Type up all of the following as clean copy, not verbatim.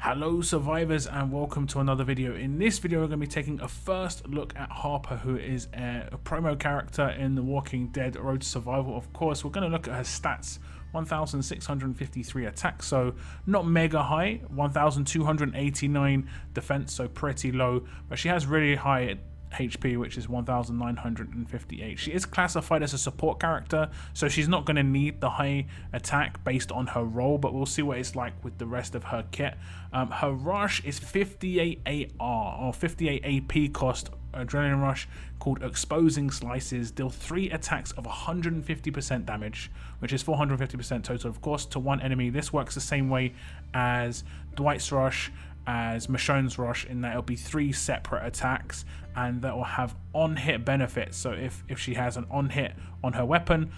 Hello survivors and welcome to another video. In this video we're going to be taking a first look at Harper, who is a promo character in The Walking Dead Road to Survival. Of course, we're going to look at her stats. 1,653 attack, so not mega high. 1,289 defense, so pretty low, but she has really high HP, which is 1,958. She is classified as a support character, so she's not going to need the high attack based on her role, but we'll see what it's like with the rest of her kit. Her rush is 58 AR, or 58 AP cost adrenaline rush, called Exposing Slices. Deal 3 attacks of 150% damage, which is 450% total, of course, to one enemy. This works the same way as Dwight's rush, as Michonne's rush, in that it'll be 3 separate attacks, and that will have on-hit benefits. So if she has an on-hit on her weapon,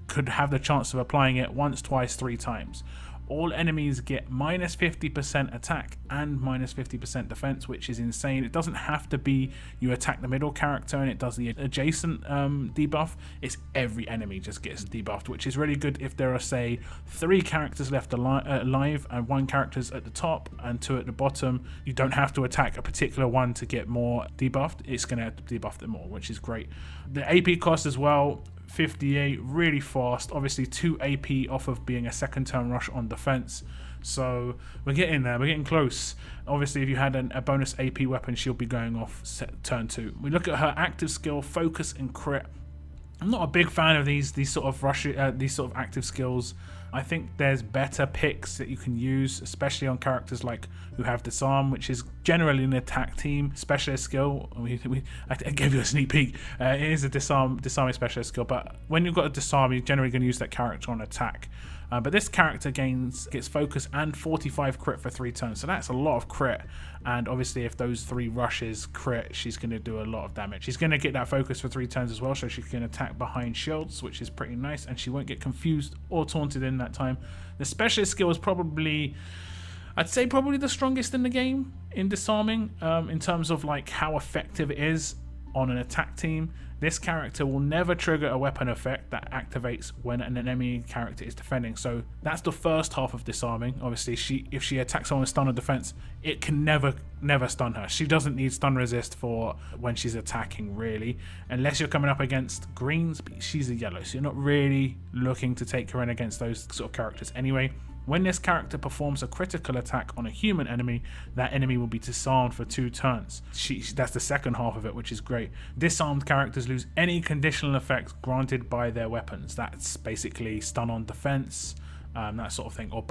could have the chance of applying it once, twice, 3 times. All enemies get minus 50% attack and minus 50% defense, which is insane. It doesn't have to be you attack the middle character and it does the adjacent debuff. It's every enemy just gets debuffed, which is really good if there are, say, 3 characters left alive and 1 character's at the top and 2 at the bottom. You don't have to attack a particular one to get more debuffed. It's going to debuff them all, which is great. The AP cost as well, 58, really fast. Obviously 2 AP off of being a second turn rush on defense, so we're getting there, we're getting close. Obviously if you had a bonus AP weapon, she'll be going off turn 2. We look at her active skill, focus and crit. I'm not a big fan of these sort of active skills. I think there's better picks that you can use, especially on characters like who have disarm, which is generally an attack team specialist skill. I gave you a sneak peek. It is a disarming specialist skill, but when you've got a disarm, you're generally going to use that character on attack. But this character gets focus and 45 crit for 3 turns, so that's a lot of crit. And obviously if those 3 rushes crit, she's going to do a lot of damage. She's going to get that focus for 3 turns as well, so she can attack behind shields, which is pretty nice, and she won't get confused or taunted in that time. The specialist skill is probably, I'd say, probably the strongest in the game in disarming, in terms of like how effective it is on an attack team. This character will never trigger a weapon effect that activates when an enemy character is defending. So that's the first half of disarming. Obviously, if she attacks someone with stun or defense, it can never stun her. She doesn't need stun resist for when she's attacking, really, unless you're coming up against greens. But she's a yellow, so you're not really looking to take her in against those sort of characters anyway. When this character performs a critical attack on a human enemy, that enemy will be disarmed for 2 turns. That's the second half of it, which is great. Disarmed characters lose any conditional effects granted by their weapons. That's basically stun on defense, that sort of thing, or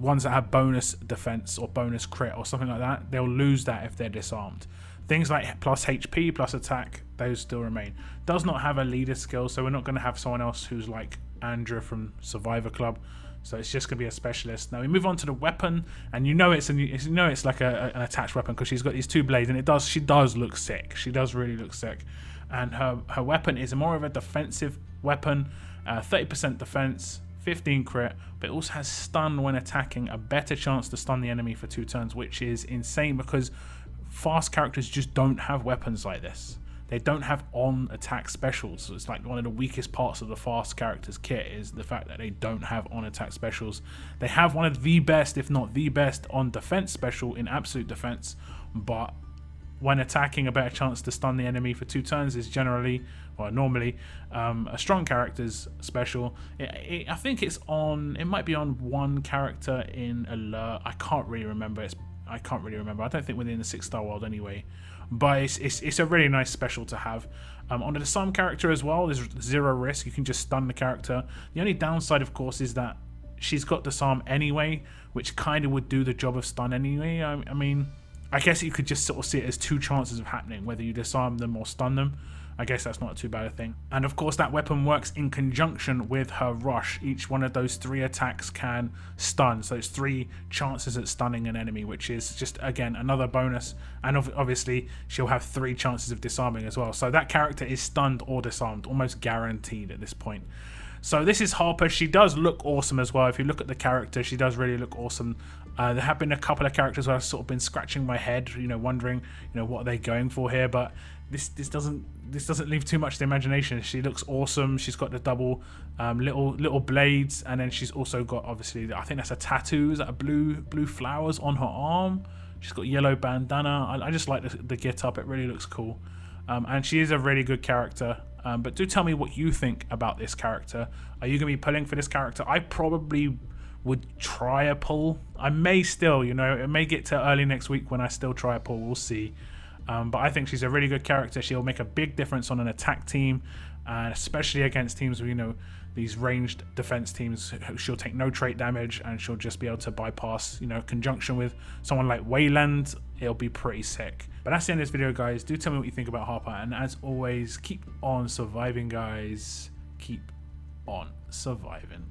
ones that have bonus defense or bonus crit or something like that. They'll lose that if they're disarmed. Things like plus HP, plus attack, those still remain. Does not have a leader skill, so we're not going to have someone else who's like Andrea from Survivor Club. So it's just going to be a specialist. Now we move on to the weapon, and it's like an attached weapon because she's got these 2 blades, and she does look sick. She does really look sick, and her weapon is more of a defensive weapon, 30% defense, 15 crit, but it also has stun when attacking, a better chance to stun the enemy for 2 turns, which is insane because fast characters just don't have weapons like this. They don't have on attack specials, so it's like one of the weakest parts of the fast characters kit is the fact that they don't have on attack specials. They have one of the best, if not the best, on defense special in absolute defense, but when attacking, a better chance to stun the enemy for 2 turns is generally, or normally, a strong character's special. I think it might be on 1 character in alert. I can't really remember. I don't think within the 6-star world anyway. But it's a really nice special to have. On the disarm character as well, there's 0 risk. You can just stun the character. The only downside, of course, is that she's got disarm anyway, which kind of would do the job of stun anyway. I mean, I guess you could just sort of see it as 2 chances of happening, whether you disarm them or stun them. I guess that's not too bad a thing. And of course that weapon works in conjunction with her rush. Each one of those 3 attacks can stun, so it's 3 chances at stunning an enemy, which is just, again, another bonus. And obviously she'll have 3 chances of disarming as well, so that character is stunned or disarmed, almost guaranteed at this point. So this is Harper. She does look awesome as well. If you look at the character, she does really look awesome. There have been a couple of characters where I've sort of been scratching my head, you know, wondering, you know, what are they going for here, but this doesn't leave too much to the imagination. She looks awesome. She's got the double little blades, and then she's also got, obviously, I think that's a tattoo, is that a blue flowers on her arm. She's got yellow bandana. I just like the get up. It really looks cool, and she is a really good character. But do tell me what you think about this character. Are you gonna be pulling for this character? I probably would try a pull. I may still, you know, it may get to early next week when I still try a pull. We'll see. But I think she's a really good character. She'll make a big difference on an attack team, and especially against teams with, you know, these ranged defense teams. She'll take no trait damage, and she'll just be able to bypass, you know, conjunction with someone like Wayland. It'll be pretty sick. But that's the end of this video, guys. Do tell me what you think about Harper, and as always, keep on surviving, guys. Keep on surviving.